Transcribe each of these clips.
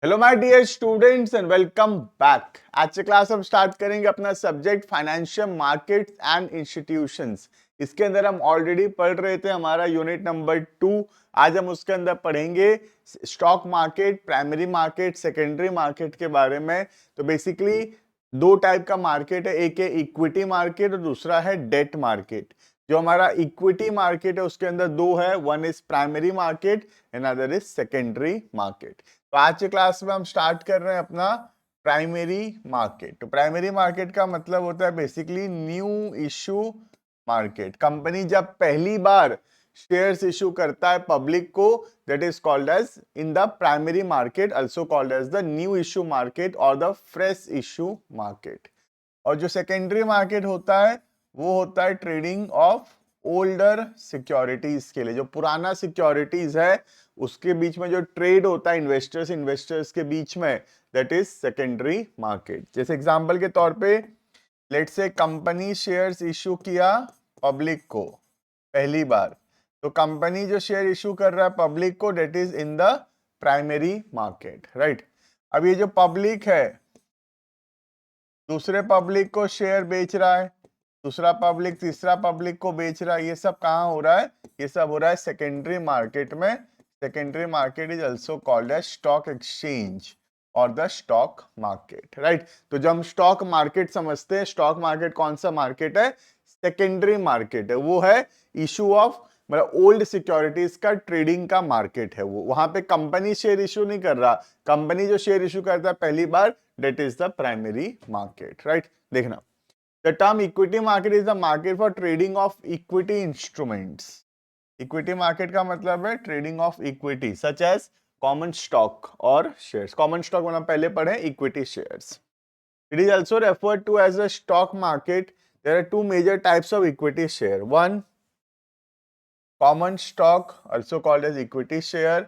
Hello my dear students and welcome back. आज से class हम स्टार्ट करेंगे अपना subject financial markets and institutions. इसके अंदर हम ऑलरेडी पढ़ रहे थे हमारा यूनिट नंबर 2। आज हम उसके अंदर पढ़ेंगे stock market, primary market, secondary market के बारे में। तो बेसिकली दो टाइप का मार्केट है, एक है इक्विटी मार्केट और दूसरा है डेट मार्केट। जो हमारा इक्विटी मार्केट है उसके अंदर दो है, one is primary market and other is secondary market. तो आज के क्लास में हम स्टार्ट कर रहे हैं अपना प्राइमरी मार्केट। तो प्राइमरी मार्केट का मतलब होता है basically new issue market. Company जब पहली बार शेयर्स इशू करता है पब्लिक को, that is called as in the primary market, also called as the new issue market और द फ्रेश इश्यू मार्केट। और जो सेकेंडरी मार्केट होता है वो होता है ट्रेडिंग ऑफ ओल्डर सिक्योरिटीज के लिए। जो पुराना सिक्योरिटीज है उसके बीच में जो ट्रेड होता है इन्वेस्टर्स के बीच में, दैट इज सेकेंडरी मार्केट। जैसे एग्जांपल के तौर पे let's say company shares issue किया पब्लिक को पहली बार, तो कंपनी जो शेयर इशू कर रहा है पब्लिक को, that is in the primary market, right. अब ये जो पब्लिक है दूसरे पब्लिक को शेयर बेच रहा है, दूसरा पब्लिक तीसरा पब्लिक को बेच रहा है। ये सब कहाँ हो रहा है? ये सब हो रहा है सेकेंडरी मार्केट में। Secondary market is also called as stock exchange और द स्टॉक मार्केट, राइट। तो जब हम स्टॉक मार्केट समझते हैं, स्टॉक मार्केट कौन सा मार्केट है? सेकेंडरी मार्केट है। वो है इशू ऑफ मतलब ओल्ड सिक्योरिटीज का ट्रेडिंग का मार्केट है। वो वहां पे कंपनी शेयर इशू नहीं कर रहा, कंपनी जो शेयर इशू करता है पहली बार, that is the primary market, right? देखना, the term equity market is the market for trading of equity instruments. Equity market का मतलब है trading of equity such as common stock और shares. Common stock मतलब पहले पढ़े equity shares. It is also referred to as a stock market. There are two major types of equity share. One, common stock also called as equity share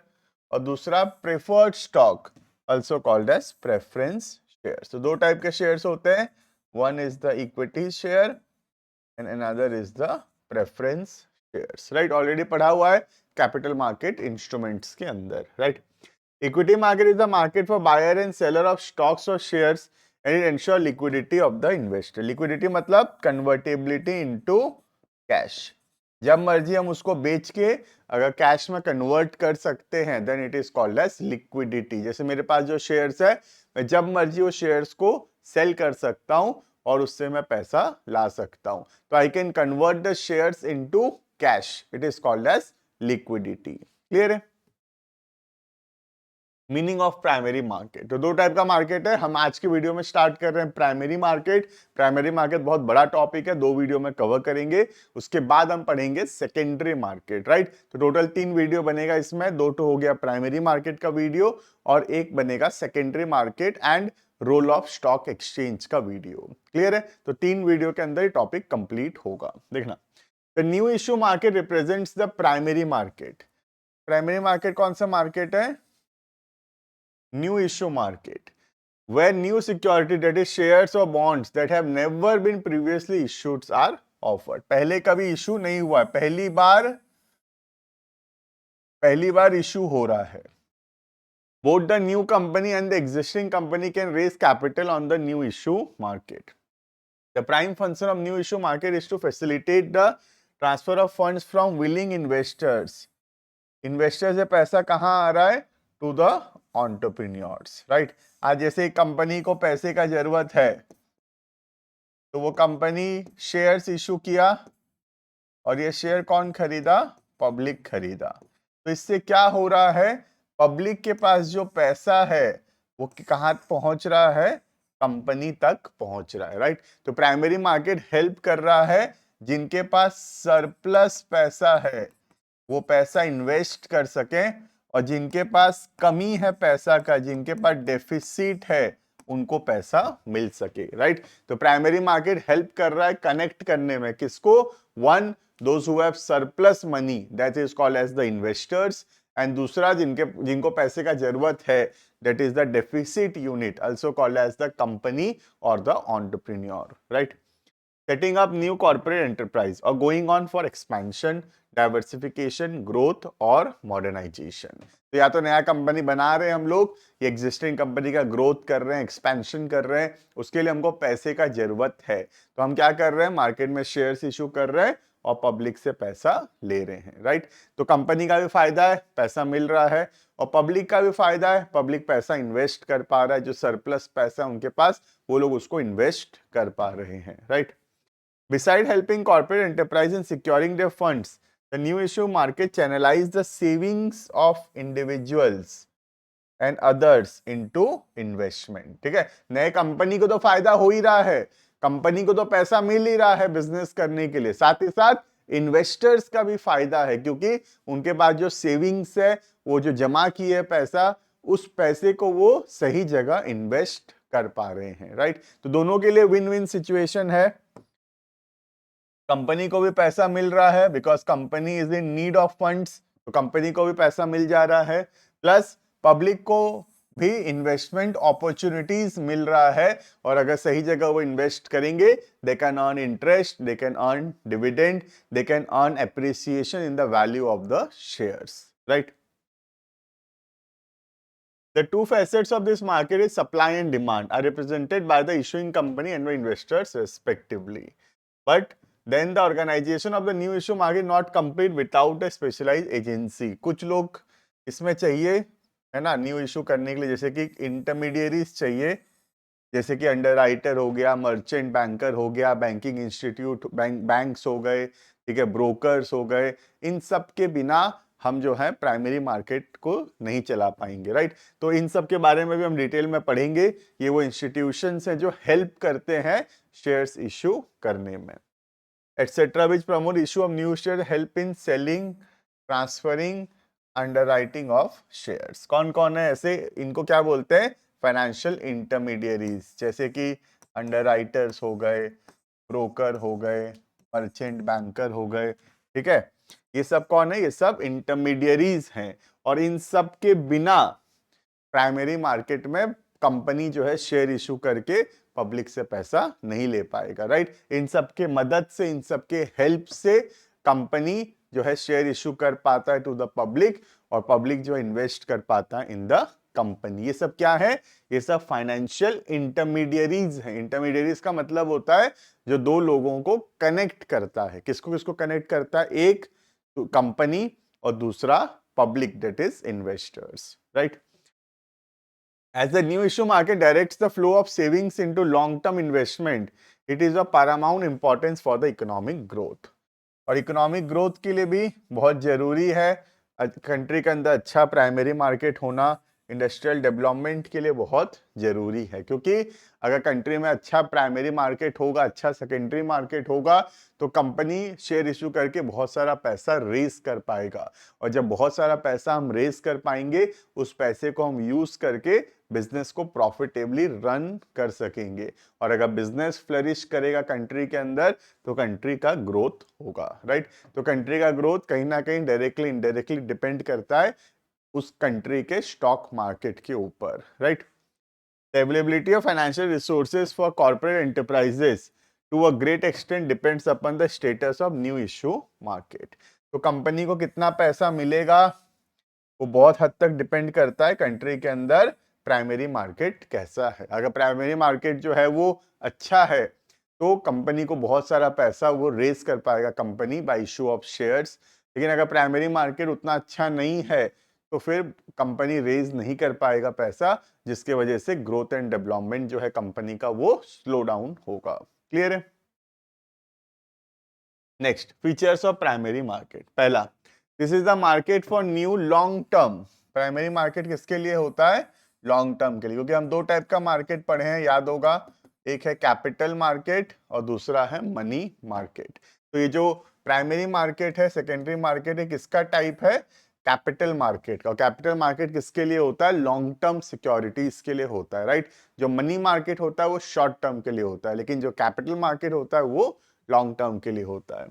और दूसरा preferred stock also called as preference shares. तो दो type के shares होते हैं, one is the equity share and another is the preference shares, right. Already पढ़ा हुआ है कैपिटल मार्केट इंस्ट्रूमेंट्स के अंदर, right. Equity market is the market for buyer and seller of stocks और shares and it ensure liquidity of the investor. Liquidity मतलब convertibility into cash. जब मर्जी हम उसको बेच के अगर कैश में कन्वर्ट कर सकते हैं, then it is called as liquidity. जैसे मेरे पास जो शेयर्स है, मैं जब मर्जी वो शेयर्स को सेल कर सकता हूं और उससे मैं पैसा ला सकता हूं। तो I can convert the shares into cash, it is called as liquidity. Clear है? Meaning of primary market. तो दो टाइप का मार्केट है। हम आज की वीडियो में स्टार्ट कर रहे हैं प्राइमरी मार्केट। प्राइमरी मार्केट बहुत बड़ा टॉपिक है, दो वीडियो में कवर करेंगे। उसके बाद हम पढ़ेंगे सेकेंडरी मार्केट, राइट। तो टोटल 3 वीडियो बनेगा इसमें, दो तो हो गया प्राइमरी मार्केट का वीडियो और एक बनेगा secondary market and role of stock exchange का वीडियो। क्लियर है? तो 3 वीडियो के अंदर टॉपिक कंप्लीट होगा। देखना, the new issue market represents the primary market. Primary market कौन सा मार्केट है? New issue market, where new security, that is shares or bonds that have never been previously issued are offered. पहले कभी issue नहीं हुआ है, पहली बार issue हो रहा है। Both the new company and the existing company can raise capital on the new issue market. The prime function of new issue market is to facilitate the transfer of funds from willing investors. Investor से पैसा कहाँ आ रहा है? To the entrepreneurs, right. आज जैसे company को पैसे का जरूरत है तो वो कंपनी शेयर्स इशू किया और ये शेयर कौन खरीदा? पब्लिक खरीदा। तो इससे क्या हो रहा है? पब्लिक के पास जो पैसा है वो कहाँ पहुंच रहा है? कंपनी तक पहुंच रहा है, राइट। तो प्राइमरी मार्केट हेल्प कर रहा है जिनके पास सरप्लस पैसा है वो पैसा इन्वेस्ट कर सके, और जिनके पास कमी है पैसा का, जिनके पास डेफिसिट है, उनको पैसा मिल सके, राइट। तो प्राइमरी मार्केट हेल्प कर रहा है कनेक्ट करने में किसको? One, those who have surplus money, that is called as the investors, and दूसरा जिनको पैसे का जरूरत है, that is the deficit unit, also called as the company और the entrepreneur, right. setting up new corporate enterprise or going on for expansion, diversification, growth और modernization. तो या तो नया कंपनी बना रहे हैं हम लोग, ये एग्जिस्टिंग कंपनी का ग्रोथ कर रहे हैं, एक्सपेंशन कर रहे हैं, उसके लिए हमको पैसे का जरूरत है, तो हम क्या कर रहे हैं, मार्केट में शेयर्स इशू कर रहे हैं और पब्लिक से पैसा ले रहे हैं, राइट। तो कंपनी का भी फायदा है, पैसा मिल रहा है, और पब्लिक का भी फायदा है, पब्लिक पैसा इन्वेस्ट कर पा रहा है, जो सरप्लस पैसा उनके पास वो लोग उसको इन्वेस्ट कर पा रहे हैं, right. Beside helping corporate enterprise in securing their funds, the new issue market channelize the savings of individuals and others into investment. ठीक है, नए कंपनी को तो फायदा हो ही रहा है, कंपनी को तो पैसा मिल ही रहा है बिजनेस करने के लिए, साथ ही साथ इन्वेस्टर्स का भी फायदा है, क्योंकि उनके पास जो सेविंग्स है, वो जो जमा किए है पैसा, उस पैसे को वो सही जगह इन्वेस्ट कर पा रहे हैं, राइट। तो दोनों के लिए विन विन सिचुएशन है, कंपनी को भी पैसा मिल रहा है because company is in need of funds, तो कंपनी को भी पैसा मिल जा रहा है, प्लस पब्लिक को भी इन्वेस्टमेंट अपॉर्चुनिटीज मिल रहा है, और अगर सही जगह वो इन्वेस्ट करेंगे, they can earn interest, they can earn dividend, they can earn appreciation in the value of the shares, right. The two facets of this market is supply and demand are represented by the issuing company and the investors respectively. But then the organization of the new issue market not complete without a specialized agency. कुछ लोग इसमें चाहिए है ना new issue करने के लिए, जैसे कि इंटरमीडियरीज चाहिए, जैसे कि अंडरराइटर हो गया, मर्चेंट बैंकर हो गया, बैंकिंग इंस्टीट्यूट बैंक्स हो गए, ठीक है, ब्रोकर्स हो गए, इन सब के बिना हम जो है प्राइमरी मार्केट को नहीं चला पाएंगे, राइट। तो इन सब के बारे में भी हम डिटेल में पढ़ेंगे, ये वो इंस्टीट्यूशंस हैं जो हेल्प करते हैं शेयर्स इशू करने में, etcetera, which promote issue of new share, help in selling, transferring, underwriting of shares. कौन कौन है ऐसे, इनको क्या बोलते हैं, फाइनेंशियल इंटरमीडियरीज, जैसे कि अंडरराइटर्स हो गए, ब्रोकर हो गए, मर्चेंट बैंकर हो गए, ठीक है, ये सब कौन है, ये सब इंटरमीडियरीज हैं, और इन सब के बिना प्राइमरी मार्केट में कंपनी जो है शेयर इशू करके पब्लिक से पैसा नहीं ले पाएगा, राइट। इन सब के मदद से, इन सब के हेल्प से कंपनी जो है शेयर इशू कर पाता है टू द पब्लिक, और पब्लिक जो इन्वेस्ट कर पाता है इन द कंपनी। ये सब क्या है, ये सब फाइनेंशियल इंटरमीडियरीज हैं। इंटरमीडियरीज का मतलब होता है जो दो लोगों को कनेक्ट करता है, किसको किसको कनेक्ट करता है, एक कंपनी और दूसरा public, that is investors, right. As the new issue market directs the flow of savings into long-term investment, it is of paramount importance for the economic growth. और इकोनॉमिक ग्रोथ के लिए भी बहुत जरूरी है कंट्री के अंदर अच्छा प्राइमरी मार्केट होना, इंडस्ट्रियल डेवलपमेंट के लिए बहुत जरूरी है, क्योंकि अगर कंट्री में अच्छा प्राइमरी मार्केट होगा, अच्छा सेकेंडरी मार्केट होगा, तो कंपनी शेयर इशू करके बहुत सारा पैसा रेज कर पाएगा, और जब बहुत सारा पैसा हम रेज कर पाएंगे, उस पैसे को हम यूज करके बिजनेस को प्रॉफिटेबली रन कर सकेंगे, और अगर बिजनेस फ्लरिश करेगा कंट्री के अंदर, तो कंट्री का ग्रोथ होगा, राइट। तो कंट्री का ग्रोथ कहीं ना कहीं डायरेक्टली इनडायरेक्टली डिपेंड करता है उस कंट्री के स्टॉक मार्केट के ऊपर, right. The availability of financial resources for corporate enterprises to a great extent depends upon the status of new issue market. तो कंपनी को कितना पैसा मिलेगा वो बहुत हद तक डिपेंड करता है कंट्री के अंदर प्राइमरी मार्केट कैसा है। अगर प्राइमरी मार्केट जो है वो अच्छा है, तो कंपनी को बहुत सारा पैसा वो रेज कर पाएगा company by issue of shares. लेकिन अगर प्राइमरी मार्केट उतना अच्छा नहीं है, तो फिर कंपनी रेज नहीं कर पाएगा पैसा, जिसके वजह से ग्रोथ एंड डेवलपमेंट जो है कंपनी का वो स्लो डाउन होगा। क्लियर है? Next, features of primary market. पहला, this is the market for new long term. Primary market किसके लिए होता है? लॉन्ग टर्म के लिए, क्योंकि हम दो टाइप का मार्केट पढ़े हैं, याद होगा, एक है कैपिटल मार्केट और दूसरा है मनी मार्केट। तो ये जो प्राइमरी मार्केट है, सेकेंडरी मार्केट है, किसका टाइप है? कैपिटल मार्केट का। कैपिटल मार्केट किसके लिए होता है? लॉन्ग टर्म सिक्योरिटीज के लिए होता है, राइट। जो मनी मार्केट होता है वो शॉर्ट टर्म के लिए होता है, लेकिन जो कैपिटल मार्केट होता है वो लॉन्ग टर्म के लिए होता है।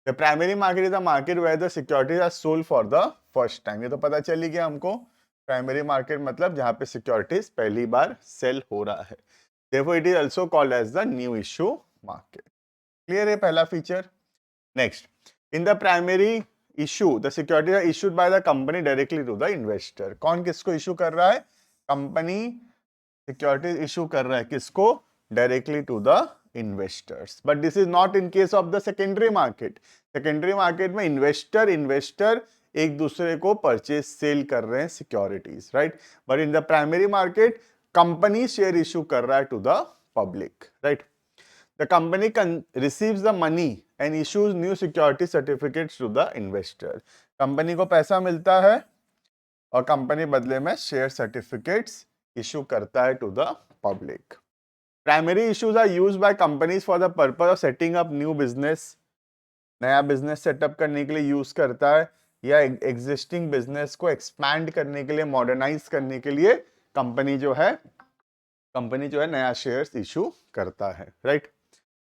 The primary market is a market where the securities are sold for the first time. ये तो पता चल ही गया हमको, प्राइमरी मार्केट मतलब जहां पे सिक्योरिटीज पहली बार सेल हो रहा है। Therefore, it is also called as the new issue market. Clear है पहला feature. Next, in the primary issue the security are issued by the company directly to the investor. कौन किसको इशू कर रहा है? कंपनी सिक्योरिटी इशू कर रहा है किसको? Directly to the investors. But this is not in case of the secondary market. Secondary market में इन्वेस्टर एक दूसरे को परचेज सेल कर रहे हैं securities, right. But in the primary market company share issue कर रहा है to the public, right. The company receives the money and issues new security certificates to the investor. Company को पैसा मिलता है और कंपनी बदले में शेयर सर्टिफिकेट्स इशू करता है to the public. Primary issues are used by companies for the purpose of setting up new business. नया बिजनेस सेटअप करने के लिए यूज करता है, या एग्जिस्टिंग बिजनेस को एक्सपैंड करने के लिए, मॉडर्नाइज करने के लिए कंपनी जो है नया शेयर्स इशू करता है, right.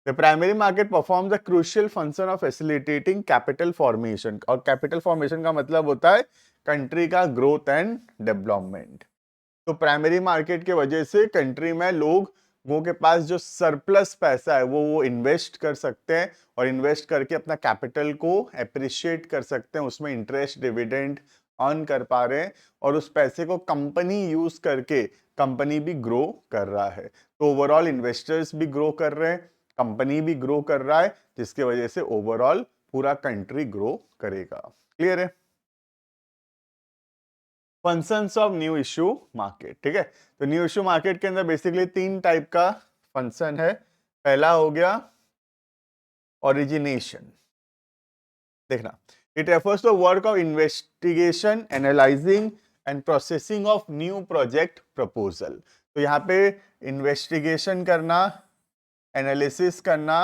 The primary market performs the crucial function of facilitating capital formation. और कैपिटल फॉर्मेशन का मतलब होता है कंट्री का ग्रोथ एंड डेवलपमेंट। तो प्राइमरी मार्केट के वजह से कंट्री में लोगों के पास जो सरप्लस पैसा है वो इन्वेस्ट कर सकते हैं, और इन्वेस्ट करके अपना कैपिटल को एप्रिशिएट कर सकते हैं, उसमें इंटरेस्ट डिविडेंड अर्न कर पा रहे हैं, और उस पैसे को कंपनी यूज करके कंपनी भी ग्रो कर रहा है। तो ओवरऑल इन्वेस्टर्स भी ग्रो कर रहे हैं, कंपनी भी ग्रो कर रहा है, जिसकी वजह से ओवरऑल पूरा कंट्री ग्रो करेगा। क्लियर है? Functions of new issue market, ठीक है। तो न्यू इश्यू मार्केट के अंदर बेसिकली 3 टाइप का फंक्शन है। पहला हो गया ओरिजिनेशन। देखना, it refers to work of investigation, analysing and processing of new project proposal. तो यहाँ पे इन्वेस्टिगेशन करना, एनालिसिस करना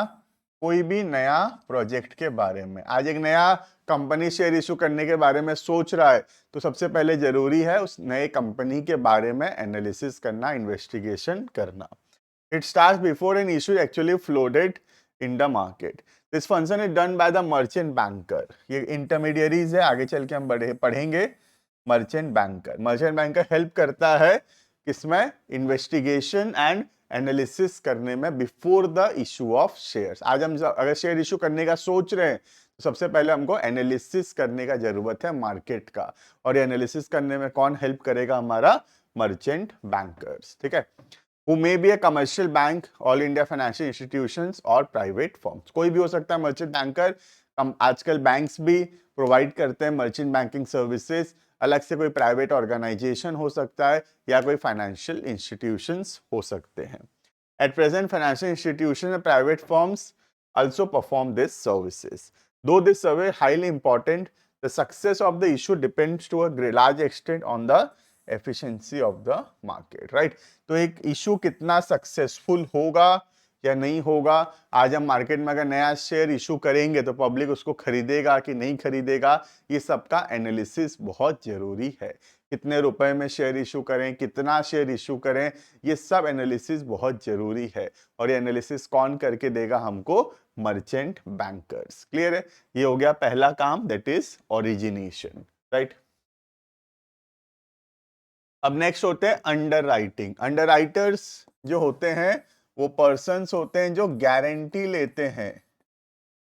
कोई भी नया प्रोजेक्ट के बारे में। आज एक नया कंपनी शेयर इशू करने के बारे में सोच रहा है, तो सबसे पहले जरूरी है उस नए कंपनी के बारे में एनालिसिस करना, इन्वेस्टिगेशन करना। It starts before an issue actually floated in the market. This function is done by the merchant banker. ये इंटरमीडियरीज है, आगे चल के हम पढ़ेंगे। मर्चेंट बैंकर हेल्प करता है किसमें? इन्वेस्टिगेशन एंड एनालिसिस करने में before the issue of shares. आज हम अगर शेयर इशू करने का सोच रहे हैं तो सबसे पहले हमको एनालिसिस करने का जरूरत है मार्केट का, और ये एनालिसिस करने में कौन हेल्प करेगा? हमारा मर्चेंट बैंकर्स, ठीक है। Who may be a commercial bank, all India financial institutions और private firms। कोई भी हो सकता है मर्चेंट बैंकर। आजकल बैंक्स भी प्रोवाइड करते हैं मर्चेंट बैंकिंग सर्विसेज। अलग से कोई प्राइवेट ऑर्गेनाइजेशन हो सकता है, या कोई फाइनेंशियल इंस्टीट्यूशंस हो सकते हैं। At present, financial institutions and private firms also perform these services. Though this service is highly important, the success of the issue depends to a large extent on the efficiency of the market, right? तो एक issue कितना successful होगा या नहीं होगा। आज हम market में अगर नया शेयर इशू करेंगे तो पब्लिक उसको खरीदेगा कि नहीं खरीदेगा, ये सब का एनालिसिस बहुत जरूरी है। कितने रुपए में शेयर इशू करें, कितना शेयर इशू करें, ये सब एनालिसिस बहुत जरूरी है। और ये एनालिसिस कौन करके देगा हमको? Merchant bankers. क्लियर है? ये हो गया पहला काम, दैट इज ओरिजिनेशन, राइट। अब नेक्स्ट होते हैं अंडर राइटिंग। अंडर राइटर्स जो होते हैं वो पर्सन्स होते हैं जो गारंटी लेते हैं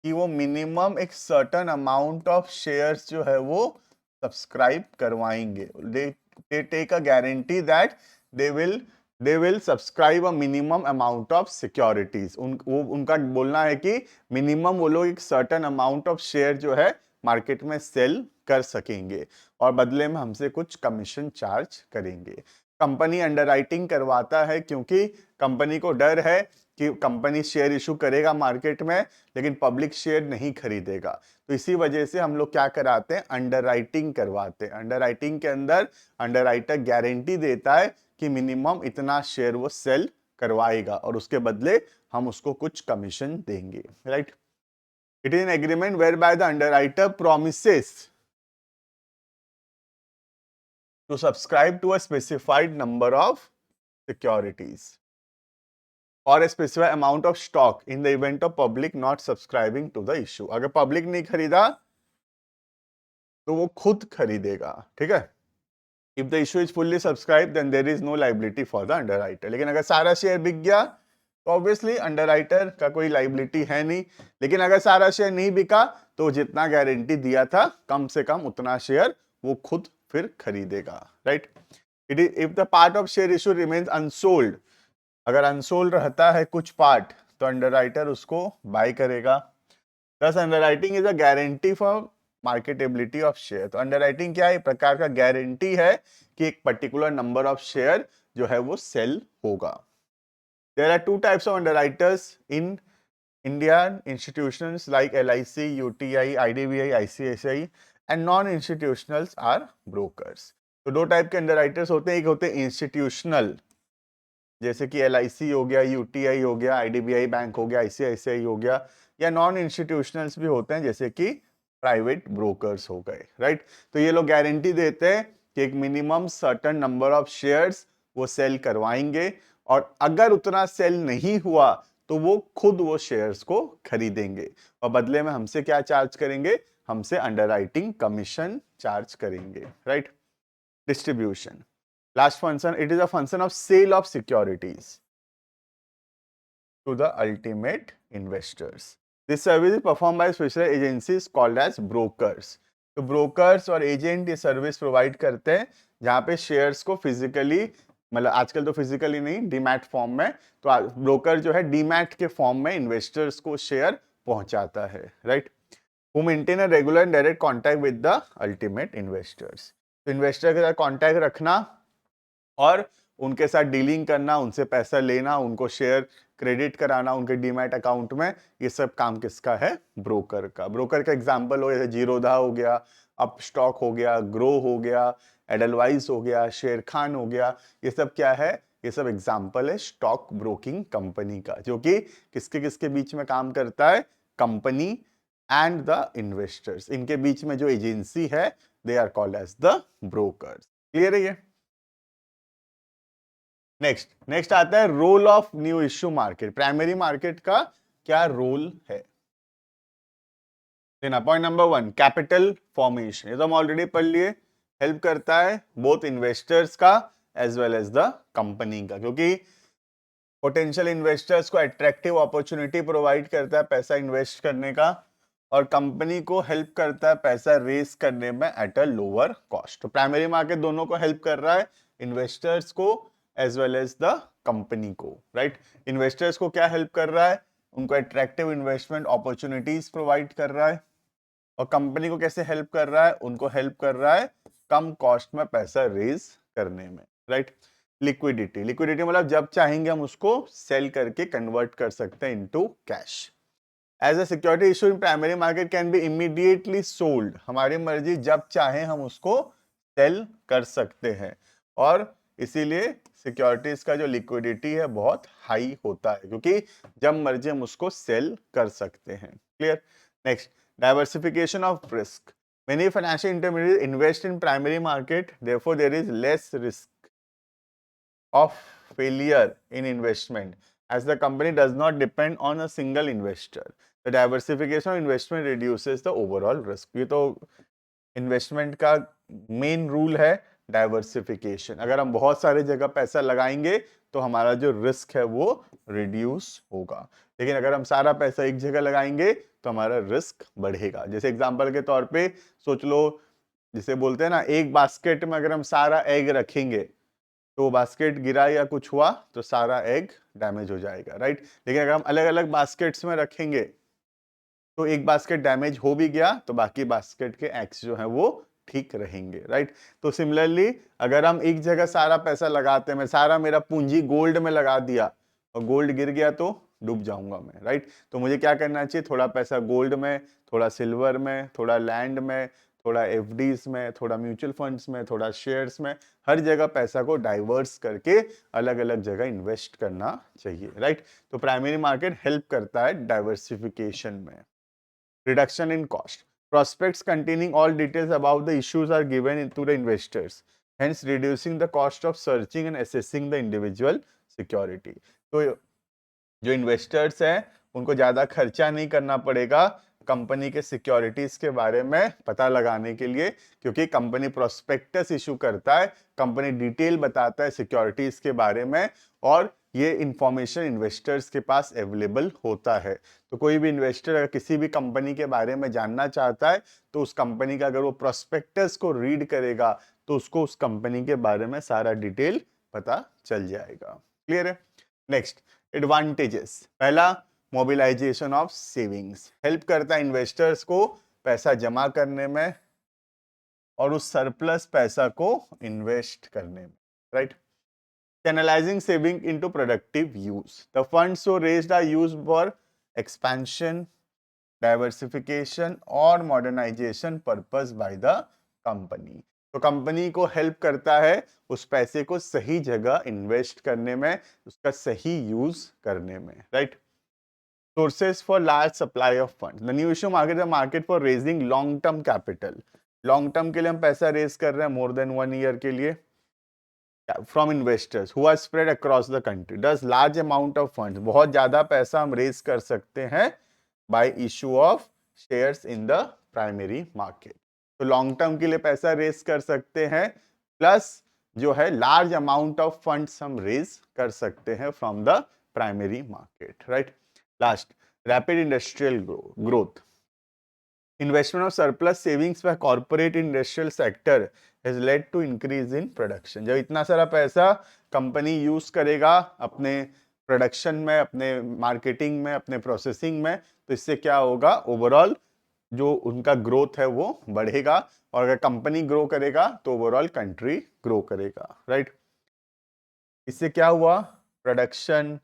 कि वो मिनिमम एक सर्टन अमाउंट ऑफ शेयर्स जो है वो सब्सक्राइब करवाएंगे। They take a guarantee that they will subscribe a minimum amount of securities. उनका बोलना है कि मिनिमम वो लोग एक सर्टन अमाउंट ऑफ शेयर जो है मार्केट में सेल कर सकेंगे, और बदले में हमसे कुछ कमीशन चार्ज करेंगे। कंपनी अंडरराइटिंग करवाता है क्योंकि कंपनी को डर है कि कंपनी शेयर इशू करेगा मार्केट में, लेकिन पब्लिक शेयर नहीं खरीदेगा। तो इसी वजह से हम लोग क्या कराते हैं? अंडरराइटिंग करवाते हैं। अंडरराइटिंग के अंदर अंडरराइटर गारंटी देता है कि मिनिमम इतना शेयर वो सेल करवाएगा, और उसके बदले हम उसको कुछ कमीशन देंगे, right. It is an agreement whereby the underwriter promises to subscribe to a specified number of securities or a specified amount of stock in the event of public not subscribing to the issue। अगर public नहीं खरीदा तो वो खुद खरीदेगा, ठीक है। If the issue is fully subscribed then there is no liability for the underwriter। लेकिन अगर सारा शेयर बिक गया तो ऑब्वियसली अंडरराइटर का कोई लाइबिलिटी है नहीं, लेकिन अगर सारा शेयर नहीं बिका तो जितना गारंटी दिया था कम से कम उतना शेयर वो खुद फिर खरीदेगा, right. It is if the part of share issue remains unsold, अगर अनसोल्ड रहता है कुछ पार्ट तो अंडरराइटर उसको बाय करेगा। दस underwriting is a guarantee for marketability of share. तो अंडरराइटिंग क्या है? एक प्रकार का गारंटी है कि एक पर्टिकुलर नंबर ऑफ शेयर जो है वो सेल होगा। There are two types of underwriters in Indian institutions like LIC, UTI, IDBI, ICICI and non-institutionals are brokers. तो दो टाइप के अंडरराइटर्स होते हैं, एक होते हैं इंस्टीट्यूशनल, जैसे कि LIC हो गया, UTI हो गया, IDBI बैंक हो गया, ICICI हो गया, या नॉन इंस्टीट्यूशनल्स भी होते हैं जैसे कि प्राइवेट ब्रोकर्स हो गए, राइट। तो ये लोग गारंटी देते हैं कि एक minimum certain number of shares वो सेल करवाएंगे, और अगर उतना सेल नहीं हुआ तो वो खुद वो शेयर्स को खरीदेंगे, और बदले में हमसे क्या चार्ज करेंगे? हमसे अंडरराइटिंग कमीशन चार्ज करेंगे, right. Distribution, last function, it is a function of sale of securities to the ultimate investors. This service is performed by special agencies called as brokers. तो brokers और agent ये service provide करते हैं जहां पे shares को physically, मतलब आजकल तो फिजिकली नहीं, डीमैट फॉर्म में, तो ब्रोकर जो है डीमैट के फॉर्म में इन्वेस्टर्स को शेयर पहुंचाता है, right. Who maintain a regular and direct contact with the ultimate investors. तो इन्वेस्टर के साथ कॉन्टैक्ट रखना और उनके साथ डीलिंग करना, उनसे पैसा लेना, उनको शेयर क्रेडिट कराना उनके डीमैट अकाउंट में, ये सब काम किसका है? ब्रोकर का। ब्रोकर का एग्जांपल हो जैसे जीरोधा हो गया, अप स्टॉक हो गया, ग्रो हो गया, एडलवाइस हो गया, शेर खान हो गया, ये सब क्या है? ये सब एग्जांपल है स्टॉक ब्रोकिंग कंपनी का, जो कि किसके किसके बीच में काम करता है? कंपनी एंड द इन्वेस्टर्स, इनके बीच में जो एजेंसी है, they are called as the brokers. Clear है ये? नेक्स्ट आता है role of new issue market. Primary market का क्या रोल है? देना पॉइंट नंबर 1, कैपिटल फॉर्मेशन, ये तो हम ऑलरेडी पढ़ लिए। हेल्प करता है बोथ इन्वेस्टर्स का as well as the company का, क्योंकि पोटेंशियल इन्वेस्टर्स को अट्रैक्टिव अपॉर्चुनिटी प्रोवाइड करता है पैसा इन्वेस्ट करने का, और कंपनी को हेल्प करता है पैसा रेस करने में एट अ लोअर कॉस्ट। तो प्राइमरी मार्केट दोनों को हेल्प कर रहा है, इन्वेस्टर्स को as well as the company को, राइट। इन्वेस्टर्स को क्या हेल्प कर रहा है? उनको अट्रैक्टिव इन्वेस्टमेंट अपॉर्चुनिटीज प्रोवाइड कर रहा है, और कंपनी को कैसे हेल्प कर रहा है? उनको हेल्प कर रहा है कम कॉस्ट में पैसा रेज करने में, राइट। लिक्विडिटी, लिक्विडिटी मतलब जब चाहेंगे हम उसको सेल करके कन्वर्ट कर सकते हैं into cash. As a security issue in primary market can be immediately sold, हमारी मर्जी जब चाहे हम उसको सेल कर सकते हैं, और इसीलिए सिक्योरिटीज का जो लिक्विडिटी है बहुत हाई होता है, क्योंकि जब मर्जी हम उसको सेल कर सकते हैं। Clear? Next, diversification of risk. Many financial intermediaries invest in primary market, therefore there is less risk of failure in investment as the company does not depend on a single investor. The diversification of investment reduces the overall risk. ये तो investment का main rule है diversification. अगर हम बहुत सारे जगह पैसा लगाएंगे तो हमारा जो रिस्क है वो रिड्यूस होगा, लेकिन अगर हम सारा पैसा एक जगह लगाएंगे तो हमारा रिस्क बढ़ेगा। जैसे एग्जांपल के तौर पे सोच लो, जिसे बोलते हैं ना, एक बास्केट में अगर हम सारा एग रखेंगे तो बास्केट गिरा या कुछ हुआ तो सारा एग डैमेज हो जाएगा, राइट। लेकिन अगर हम अलग अलग बास्केट्स में रखेंगे तो एक बास्केट डैमेज हो भी गया तो बाकी बास्केट के एग्स जो है वो ठीक रहेंगे, राइट। तो सिमिलरली अगर हम एक जगह सारा पैसा लगाते हैं, मैं सारा मेरा पूंजी गोल्ड में लगा दिया और गोल्ड गिर गया तो डूब जाऊंगा मैं, राइट। तो मुझे क्या करना चाहिए? थोड़ा पैसा गोल्ड में, थोड़ा सिल्वर में, थोड़ा लैंड में, थोड़ा एफडीज में, थोड़ा म्यूचुअल फंड्स में, थोड़ा शेयर्स में, हर जगह पैसा को डाइवर्स करके अलग अलग जगह इन्वेस्ट करना चाहिए, राइट। तो प्राइमरी मार्केट हेल्प करता है डाइवर्सिफिकेशन में। Reduction in cost. Prospects containing all details about the issues are given to the investors, hence reducing the cost of searching and assessing the individual security. तो जो investors हैं उनको ज्यादा खर्चा नहीं करना पड़ेगा कंपनी के सिक्योरिटीज के बारे में पता लगाने के लिए, क्योंकि कंपनी प्रोस्पेक्टस इशू करता है, कंपनी डिटेल बताता है सिक्योरिटीज के बारे में, और ये इंफॉर्मेशन इन्वेस्टर्स के पास अवेलेबल होता है। तो कोई भी इन्वेस्टर अगर किसी भी कंपनी के बारे में जानना चाहता है तो उस कंपनी का अगर वो प्रोस्पेक्टस को रीड करेगा तो उसको उस कंपनी के बारे में सारा डिटेल पता चल जाएगा। क्लियर है? Next, advantages. पहला, मोबिलाइजेशन ऑफ सेविंग्स, हेल्प करता है इन्वेस्टर्स को पैसा जमा करने में और उस सरप्लस पैसा को इन्वेस्ट करने में, right? Channelizing saving into productive use. The funds so raised are used for expansion, diversification और modernization purpose by the company. तो कंपनी को हेल्प करता है उस पैसे को सही जगह इन्वेस्ट करने में, उसका सही यूज करने में, right? Sources for large supply of funds. The new issue market is a market for raising long term capital. Long term के लिए हम पैसा रेज कर रहे हैं मोर देन 1 ईयर के लिए from investors who are spread across the country. Does large amount of funds, बहुत ज्यादा पैसा हम रेज कर सकते हैं by issue of shares in the primary market. तो लॉन्ग टर्म के लिए पैसा रेज कर सकते हैं प्लस जो है लार्ज अमाउंट ऑफ फंड्स हम रेज कर सकते हैं from the primary market, right? Last, rapid industrial growth. Investment of surplus savings by corporate industrial sector has led to increase in production. जब इतना सारा पैसा कंपनी यूज करेगा अपने प्रोडक्शन में, अपने मार्केटिंग में, अपने प्रोसेसिंग में, तो इससे क्या होगा, ओवरऑल जो उनका ग्रोथ है वो बढ़ेगा और अगर कंपनी ग्रो करेगा तो ओवरऑल कंट्री ग्रो करेगा, राइट? इससे क्या हुआ, प्रोडक्शन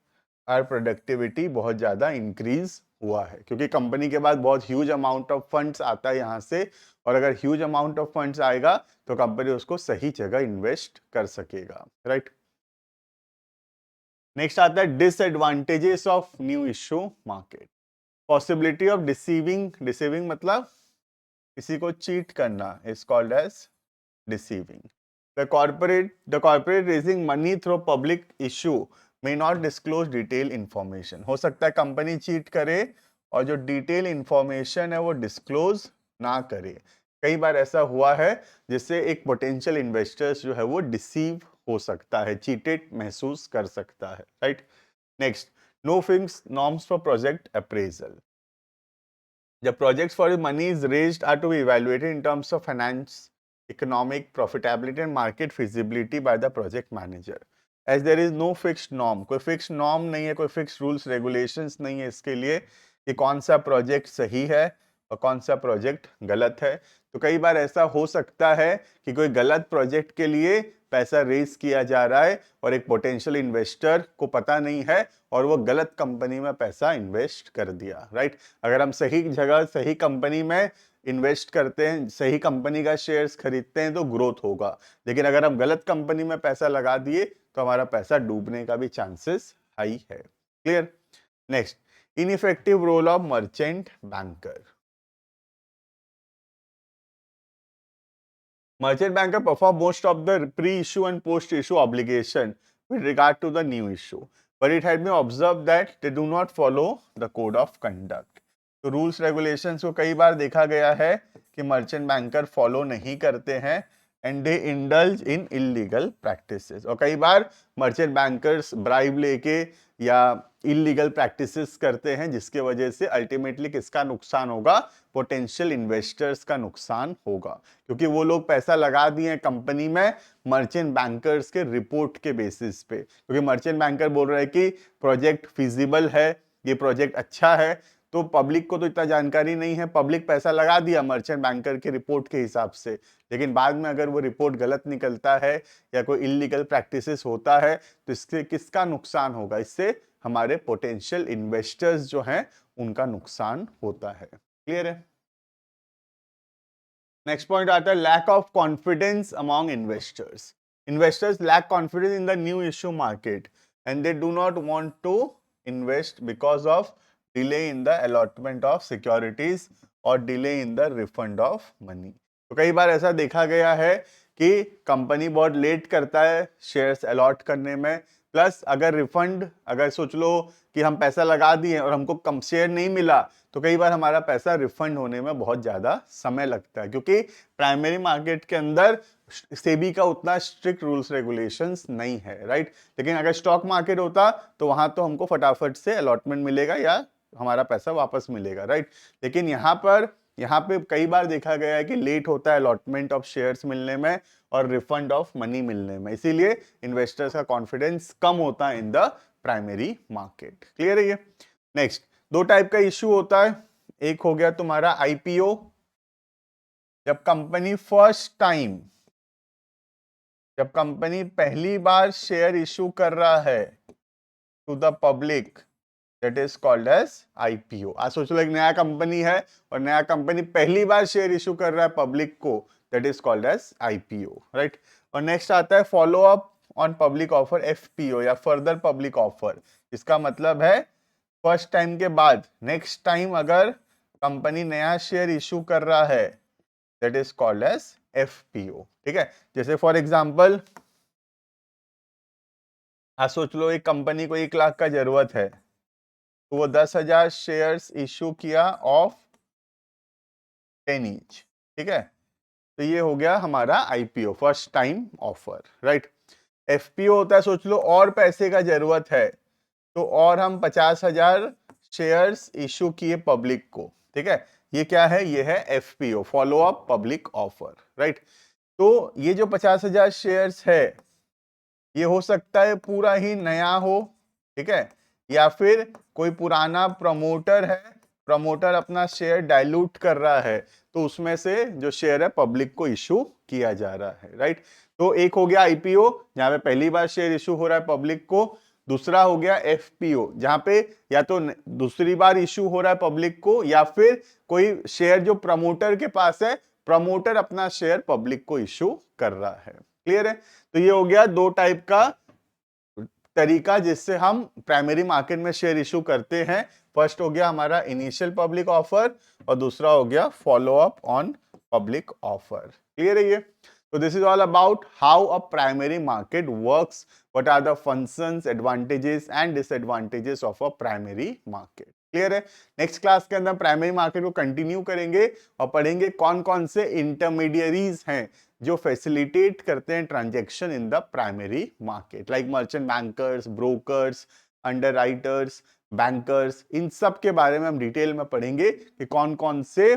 और प्रोडक्टिविटी बहुत ज्यादा इंक्रीज हुआ है क्योंकि कंपनी के बाद बहुत ह्यूज अमाउंट ऑफ फंड्स आता है यहाँ से और अगर ह्यूज अमाउंट ऑफ फंड्स आएगा तो कंपनी उसको सही जगह इन्वेस्ट कर सकेगा, राइट? नेक्स्ट आता है disadvantages of new issue market. Possibility of deceiving मतलब किसी को चीट करना is called as deceiving. The corporate raising money through public issue may not disclose detailed information. हो सकता है कंपनी चीट करे और जो डिटेल इंफॉर्मेशन है वो डिस्क्लोज ना करे. कई बार ऐसा हुआ है जिससे एक पोटेंशियल इन्वेस्टर्स जो है वो डिसीव हो सकता है, चीटेड महसूस कर सकता है, right? Next, no fix norms for project appraisal. जब projects for money is raised are to be evaluated in terms of finance, economic profitability and market feasibility by the project manager. As there is no fixed norm, कोई fixed norm नहीं है, कोई fixed rules regulations नहीं है इसके लिए कि कौन सा प्रोजेक्ट सही है और कौन सा प्रोजेक्ट गलत है. तो कई बार ऐसा हो सकता है कि कोई गलत प्रोजेक्ट के लिए पैसा रेज किया जा रहा है और एक पोटेंशियल इन्वेस्टर को पता नहीं है और वो गलत कंपनी में पैसा इन्वेस्ट कर दिया, राइट? अगर हम सही जगह सही कंपनी में इन्वेस्ट करते हैं, सही कंपनी का शेयर्स खरीदते हैं तो ग्रोथ होगा, लेकिन अगर हम गलत कंपनी में पैसा लगा दिए तो हमारा पैसा डूबने का भी चांसेस हाई है. Clear? Next, ineffective role of merchant banker. Merchant banker perform most of the pre-issue and post-issue obligation with regard to the new issue, but it had been observed that they do not follow the code of conduct. तो rules regulations को कई बार देखा गया है कि merchant banker follow नहीं करते हैं and they indulge in illegal practices. और कई बार मर्चेंट बैंकर्स ब्राइब लेके या इलीगल प्रैक्टिसेस करते हैं जिसके वजह से अल्टीमेटली किसका नुकसान होगा, पोटेंशियल इन्वेस्टर्स का नुकसान होगा क्योंकि वो लोग पैसा लगा दिए कंपनी में मर्चेंट बैंकर्स के रिपोर्ट के बेसिस पे, क्योंकि मर्चेंट बैंकर बोल रहा है कि प्रोजेक्ट फिजिबल है, ये प्रोजेक्ट अच्छा है, तो पब्लिक को तो इतना जानकारी नहीं है, पब्लिक पैसा लगा दिया मर्चेंट बैंकर के रिपोर्ट के हिसाब से, लेकिन बाद में अगर वो रिपोर्ट गलत निकलता है या कोई इलीगल प्रैक्टिसेस होता है तो इससे किसका नुकसान होगा, इससे हमारे पोटेंशियल इन्वेस्टर्स जो हैं उनका नुकसान होता है. क्लियर है? नेक्स्ट पॉइंट आता है lack of confidence among investors. Investors lack confidence in the new issue market and they do not want to invest because of delay in the allotment of securities और delay in the refund of money. तो कई बार ऐसा देखा गया है कि company बहुत late करता है शेयर्स अलॉट करने में, प्लस अगर रिफंड, अगर सोच लो कि हम पैसा लगा दिए और हमको कम शेयर नहीं मिला तो कई बार हमारा पैसा रिफंड होने में बहुत ज़्यादा समय लगता है क्योंकि प्राइमरी मार्केट के अंदर सेबी का उतना स्ट्रिक्ट रूल्स रेगुलेशंस नहीं है, राइट। लेकिन अगर स्टॉक मार्केट होता तो वहां तो हमको फटाफट से अलॉटमेंट मिलेगा या हमारा पैसा वापस मिलेगा, राइट। लेकिन यहाँ पे कई बार देखा गया है कि लेट होता है अलॉटमेंट ऑफ शेयर्स मिलने में और रिफंड ऑफ मनी मिलने में, इसीलिए इन्वेस्टर्स का कॉन्फिडेंस कम होता है इन द प्राइमरी मार्केट। क्लियर है ये। नेक्स्ट, दो टाइप का इश्यू होता है। एक हो गया तुम्हारा आईपीओ, जब कंपनी पहली बार शेयर इशू कर रहा है to the public, that is called as IPO. आज सोच लो एक नया कंपनी है और नया कंपनी पहली बार शेयर इशू कर रहा है पब्लिक को, that is called as IPO, right. और नेक्स्ट आता है follow up on public offer, FPO या फर्दर पब्लिक ऑफर। इसका मतलब है फर्स्ट टाइम के बाद नेक्स्ट टाइम अगर कंपनी नया शेयर इशू कर रहा है, that is called as FPO, ठीक है। जैसे फॉर एग्जांपल आज सोच लो एक कंपनी को 1 लाख का जरूरत है, तो वो 10,000 शेयर्स इशू किया ऑफ 10 ईच, ठीक है। तो ये हो गया हमारा IPO, first time offer, right. FPO होता है सोच लो और पैसे का जरूरत है, तो और हम 50,000 शेयर्स इशू किए पब्लिक को, ठीक है। ये क्या है, ये है FPO, follow up public offer, right. तो ये जो 50,000 शेयर्स है, ये हो सकता है पूरा ही नया हो, ठीक है, या फिर कोई पुराना प्रमोटर है, प्रमोटर अपना शेयर डाइल्यूट कर रहा है, तो उसमें से जो शेयर है पब्लिक को इशू किया जा रहा है, राइट। तो एक हो गया आईपीओ जहां पे पहली बार शेयर इशू हो रहा है पब्लिक को, दूसरा हो गया एफपीओ जहां पे या तो दूसरी बार इशू हो रहा है पब्लिक को, या फिर कोई शेयर जो प्रमोटर के पास है, प्रमोटर अपना शेयर पब्लिक को इशू कर रहा है। क्लियर है। तो ये हो गया दो टाइप का तरीका जिससे हम प्राइमरी मार्केट में शेयर इशू करते हैं। फर्स्ट हो गया हमारा इनिशियल पब्लिक ऑफर और दूसरा हो गया follow up on public offer. Clear है ये। So this is all about how a primary market works. What are the functions, advantages and disadvantages of a primary market? Clear है। Next class के अंदर primary market को continue करेंगे और पढ़ेंगे कौन कौन से इंटरमीडियरीज हैं जो फैसिलिटेट करते हैं transaction in the primary market, like merchant bankers, brokers, underwriters, bankers. इन सब के बारे में हम डिटेल में पढ़ेंगे कि कौन कौन से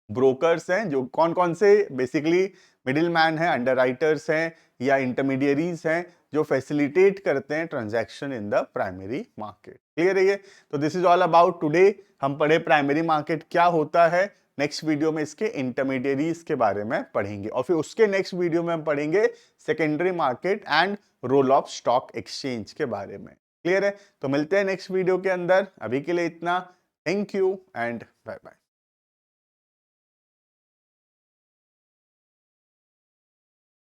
ब्रोकर्स हैं, जो कौन कौन से बेसिकली मिडिल मैन है, अंडरराइटर्स हैं या इंटरमीडियरीज हैं जो फैसिलिटेट करते हैं transaction in the primary market. Clear है ये। तो this is all about today. हम पढ़े प्राइमरी मार्केट क्या होता है, नेक्स्ट वीडियो में इसके इंटरमीडियरीज के बारे में पढ़ेंगे और फिर उसके नेक्स्ट वीडियो में हम पढ़ेंगे secondary market and role of stock exchange के बारे में। क्लियर है। तो मिलते हैं नेक्स्ट वीडियो के अंदर। अभी के लिए इतना। Thank you and bye bye.